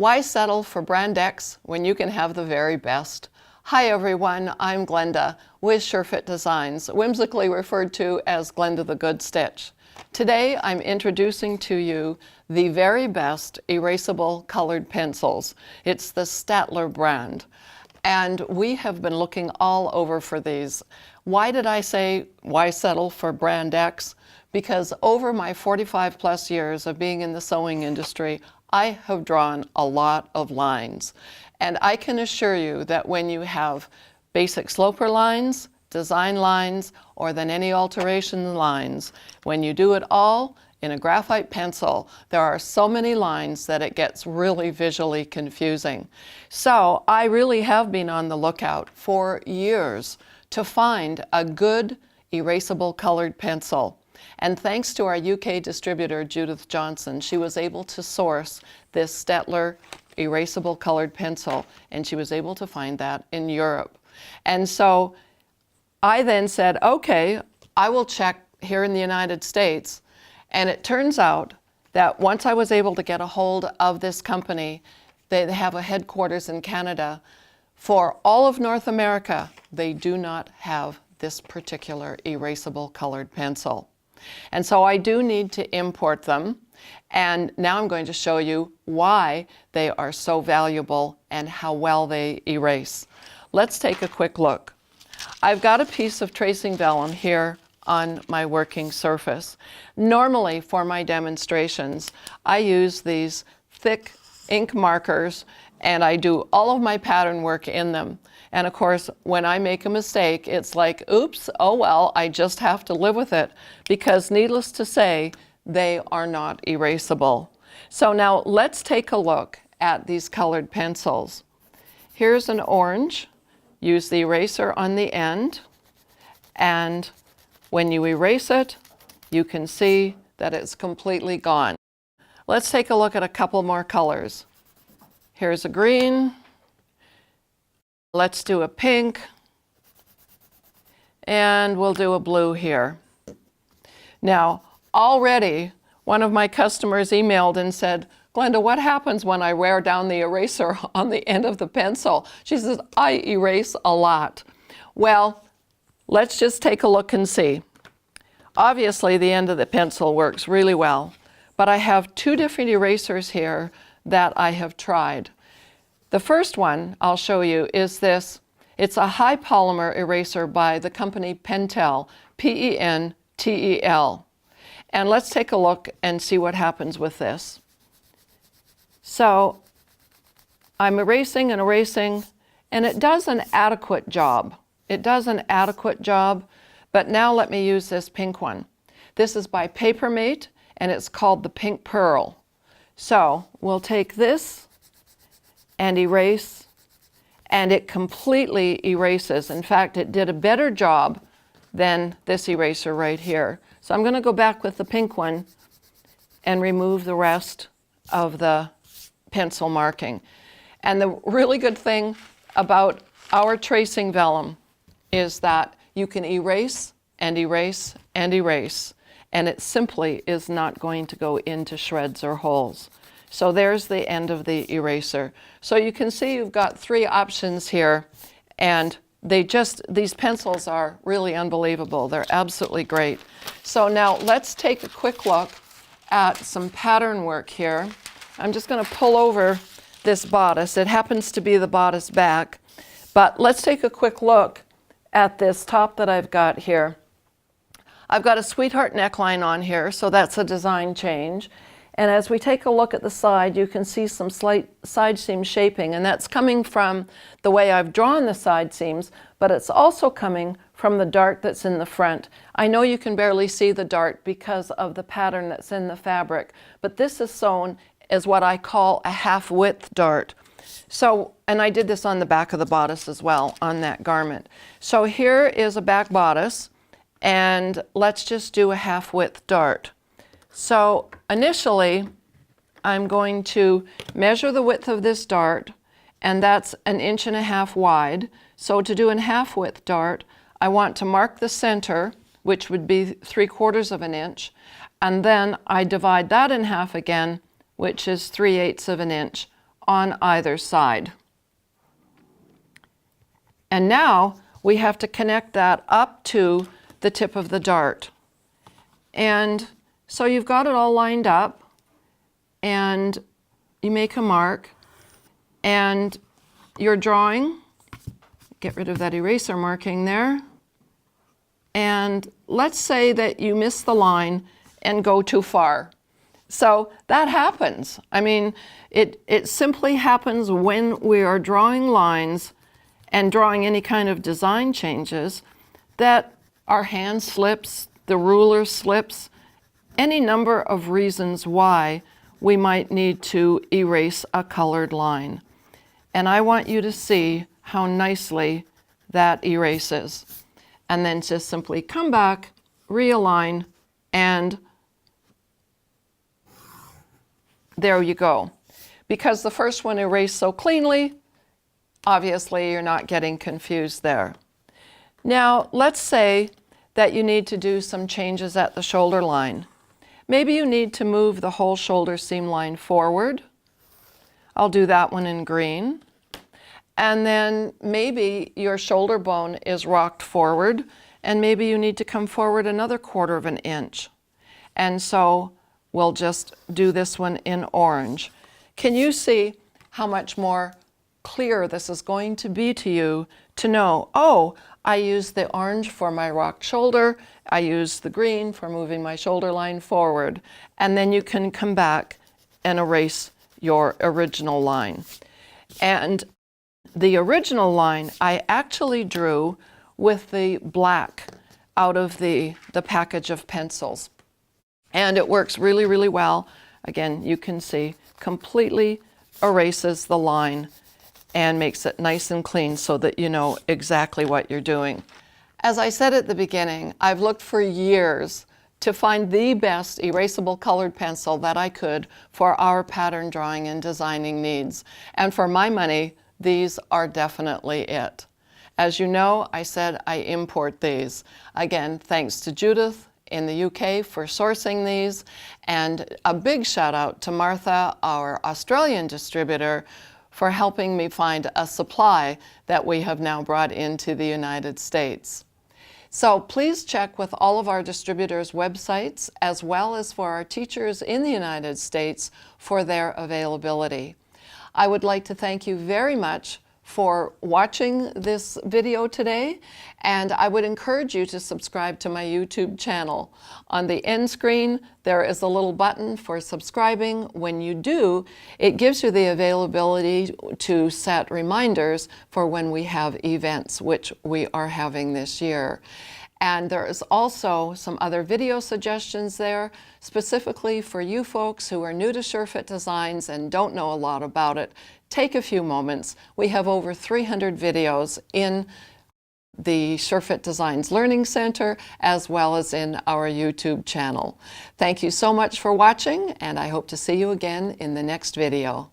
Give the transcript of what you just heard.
Why settle for brand X when you can have the very best? Hi everyone, I'm Glenda with SureFit Designs, whimsically referred to as Glenda the Good Stitch. Today I'm introducing to you the very best erasable colored pencils. It's the Staedtler brand. And we have been looking all over for these. Why did I say why settle for brand X? Because over my 45 plus years of being in the sewing industry, I have drawn a lot of lines. And I can assure you that when you have basic sloper lines, design lines, or then any alteration lines, when you do it all in a graphite pencil, there are so many lines that it gets really visually confusing. So I really have been on the lookout for years to find a good erasable colored pencil. And thanks to our UK distributor, Judith Johnson, she was able to source this Staedtler erasable colored pencil, and she was able to find that in Europe. And so I then said, okay, I will check here in the United States. And it turns out that once I was able to get a hold of this company, they have a headquarters in Canada. For all of North America, they do not have this particular erasable colored pencil. And so I do need to import them. And now I'm going to show you why they are so valuable and how well they erase. Let's take a quick look. I've got a piece of tracing vellum here on my working surface. Normally for my demonstrations, I use these thick ink markers and I do all of my pattern work in them. And of course, when I make a mistake, it's like, oops, oh well, I just have to live with it, because needless to say, they are not erasable. So now let's take a look at these colored pencils. Here's an orange. Use the eraser on the end, and when you erase it, you can see that it's completely gone. Let's take a look at a couple more colors. Here's a green. Let's do a pink, and we'll do a blue here. Now, already one of my customers emailed and said, Glenda, what happens when I wear down the eraser on the end of the pencil? She says, I erase a lot. Well, let's just take a look and see. Obviously, the end of the pencil works really well, but I have two different erasers here that I have tried. The first one I'll show you is this. It's a high polymer eraser by the company Pentel, Pentel. And let's take a look and see what happens with this. So I'm erasing and erasing, and it does an adequate job. It does an adequate job, but now let me use this pink one. This is by Papermate, and it's called the Pink Pearl. So we'll take this and erase, and it completely erases. In fact, it did a better job than this eraser right here. So I'm going to go back with the pink one and remove the rest of the pencil marking. And the really good thing about our tracing vellum is that you can erase and erase and erase, and it simply is not going to go into shreds or holes. So there's the end of the eraser. So you can see you've got three options here, and these pencils are really unbelievable. They're absolutely great. So now let's take a quick look at some pattern work here. I'm just going to pull over this bodice. It happens to be the bodice back, but let's take a quick look at this top that I've got here. I've got a sweetheart neckline on here, so that's a design change. And as we take a look at the side, you can see some slight side seam shaping, and that's coming from the way I've drawn the side seams, but it's also coming from the dart that's in the front. I know you can barely see the dart because of the pattern that's in the fabric, but this is sewn as what I call a half-width dart. So, and I did this on the back of the bodice as well, on that garment. So here is a back bodice, and let's just do a half-width dart. So initially, I'm going to measure the width of this dart, and that's 1.5 inches wide. So to do a half-width dart, I want to mark the center, which would be 3/4 of an inch, and then I divide that in half again, which is 3/8 of an inch on either side. And now we have to connect that up to the tip of the dart. And so you've got it all lined up, and you make a mark, and you're drawing. Get rid of that eraser marking there. And let's say that you miss the line and go too far. So that happens. I mean, it simply happens when we are drawing lines and drawing any kind of design changes, that our hand slips, the ruler slips, any number of reasons why we might need to erase a colored line. And I want you to see how nicely that erases. And then just simply come back, realign, and there you go. Because the first one erased so cleanly, obviously you're not getting confused there. Now, let's say that you need to do some changes at the shoulder line. Maybe you need to move the whole shoulder seam line forward. I'll do that one in green. And then maybe your shoulder bone is rocked forward, and maybe you need to come forward another 1/4 of an inch. And so we'll just do this one in orange. Can you see how much more clear this is going to be to you to know, oh, I used the orange for my rocked shoulder, I used the green for moving my shoulder line forward, and then you can come back and erase your original line. And the original line I actually drew with the black out of the package of pencils. And it works really, really well. Again, you can see completely erases the line and makes it nice and clean so that you know exactly what you're doing. As I said at the beginning, I've looked for years to find the best erasable colored pencil that I could for our pattern drawing and designing needs. And for my money, these are definitely it. As you know, I said I import these. Again, thanks to Judith in the UK for sourcing these, and a big shout out to Martha, our Australian distributor, for helping me find a supply that we have now brought into the United States. So please check with all of our distributors' websites, as well as for our teachers in the United States, for their availability. I would like to thank you very much for watching this video today, and I would encourage you to subscribe to my YouTube channel. On the end screen, there is a little button for subscribing. When you do, it gives you the availability to set reminders for when we have events, which we are having this year. And there is also some other video suggestions there, specifically for you folks who are new to SureFit Designs and don't know a lot about it. Take a few moments. We have over 300 videos in the SureFit Designs Learning Center, as well as in our YouTube channel. Thank you so much for watching, and I hope to see you again in the next video.